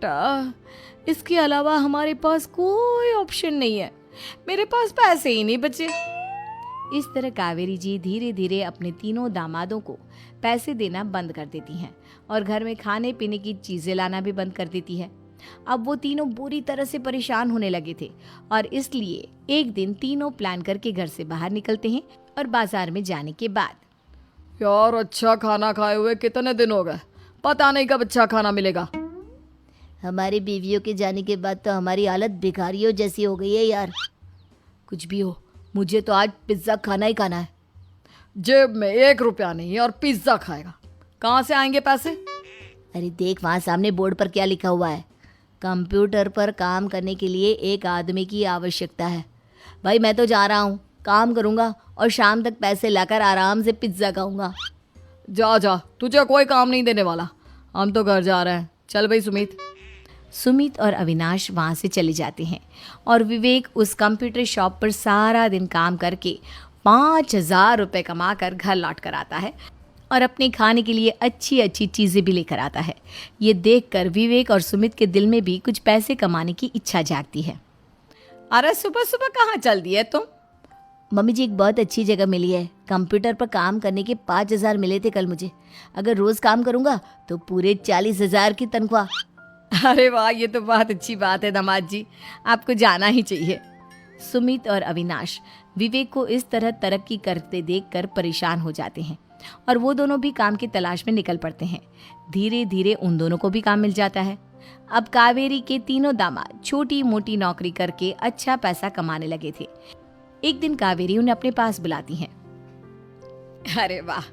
बेटा, इसके अलावा हमारे पास कोई ऑप्शन नहीं है। मेरे पास पैसे ही नहीं बचे। इस तरह कावेरी जी धीरे धीरे अपने तीनों दामादों को पैसे देना बंद कर देती हैं और घर में खाने पीने की चीजें लाना भी बंद कर देती है। अब वो तीनों बुरी तरह से परेशान होने लगे थे और इसलिए एक दिन तीनों प्लान करके घर से बाहर निकलते हैं और बाजार में जाने के बाद यार अच्छा खाना खाए हुए कितने दिन हो गए, पता नहीं कब अच्छा खाना मिलेगा। हमारी बीवियों के जाने के बाद तो हमारी हालत भिखारियों जैसी हो गई है यार। कुछ भी हो, मुझे तो आज पिज्ज़ा खाना ही खाना है। जेब में 1 रुपया नहीं और पिज्जा खाएगा, कहाँ से आएंगे पैसे? अरे देख वहाँ सामने बोर्ड पर क्या लिखा हुआ है, कंप्यूटर पर काम करने के लिए एक आदमी की आवश्यकता है। भाई मैं तो जा रहा हूँ, काम करूँगा और शाम तक पैसे लाकर आराम से पिज्ज़ा खाऊंगा। जा जा, तुझे कोई काम नहीं देने वाला, हम तो घर जा रहे हैं। चल भाई सुमित। सुमित और अविनाश वहाँ से चले जाते हैं और विवेक उस कंप्यूटर शॉप पर सारा दिन काम करके 5,000 रुपये कमा कर घर लौट कर आता है और अपने खाने के लिए अच्छी अच्छी चीज़ें भी लेकर आता है। ये देखकर विवेक और सुमित के दिल में भी कुछ पैसे कमाने की इच्छा जागती है। अरे सुबह सुबह कहाँ चल दिए तुम? मम्मी जी एक बहुत अच्छी जगह मिली है, कंप्यूटर पर काम करने के 5,000 मिले थे कल मुझे। अगर रोज़ काम करूँगा तो पूरे 40,000 की तनख्वाह। अरे वाह, ये तो बहुत अच्छी बात है दामाद जी, आपको जाना ही चाहिए। सुमित और अविनाश विवेक को इस तरह तरक्की करते देखकर परेशान हो जाते हैं और वो दोनों भी काम की तलाश में निकल पड़ते हैं। धीरे धीरे उन दोनों को भी काम मिल जाता है। अब कावेरी के तीनों दामाद छोटी मोटी नौकरी करके अच्छा पैसा कमाने लगे थे। एक दिन कावेरी उन्हें अपने पास बुलाती हैं। अरे वाह,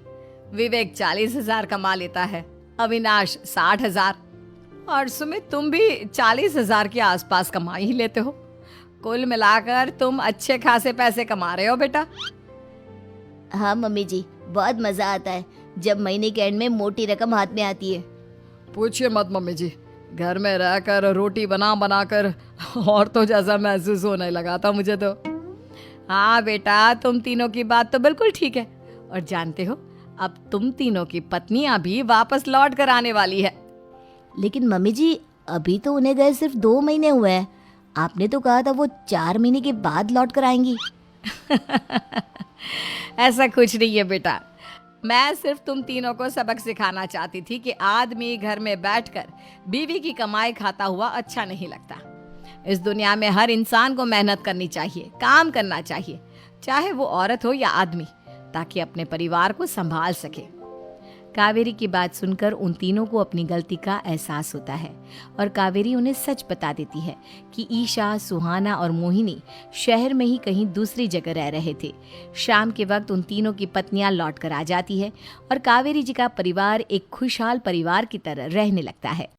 विवेक 40,000 कमा लेता है, अविनाश 60,000 और सुमित तुम भी 40,000 के आसपास कमा ही लेते हो। कुल मिलाकर तुम अच्छे खासे पैसे कमा रहे हो बेटा। हाँ मम्मी जी, बहुत मज़ा आता है जब महीने के एंड में मोटी रकम हाथ में आती है। पूछिए मत मम्मी जी, घर में रहकर रोटी बना बना कर और तो जैसा महसूस होने लगा था मुझे तो। हाँ बेटा, तुम तीनों की बात तो बिल्कुल ठीक है और जानते हो अब तुम तीनों की पत्नियां भी वापस लौट कर आने वाली है। लेकिन मम्मी जी अभी तो उन्हें गए सिर्फ 2 महीने हुए हैं, आपने तो कहा था वो 4 महीने के बाद लौट कर आएंगी। ऐसा कुछ नहीं है बेटा, मैं सिर्फ तुम तीनों को सबक सिखाना चाहती थी कि आदमी घर में बैठकर बीवी की कमाई खाता हुआ अच्छा नहीं लगता। इस दुनिया में हर इंसान को मेहनत करनी चाहिए, काम करना चाहिए, चाहे वो औरत हो या आदमी, ताकि अपने परिवार को संभाल सके। कावेरी की बात सुनकर उन तीनों को अपनी गलती का एहसास होता है और कावेरी उन्हें सच बता देती है कि ईशा, सुहाना और मोहिनी शहर में ही कहीं दूसरी जगह रह रहे थे। शाम के वक्त उन तीनों की पत्नियां लौट कर आ जाती है और कावेरी जी का परिवार एक खुशहाल परिवार की तरह रहने लगता है।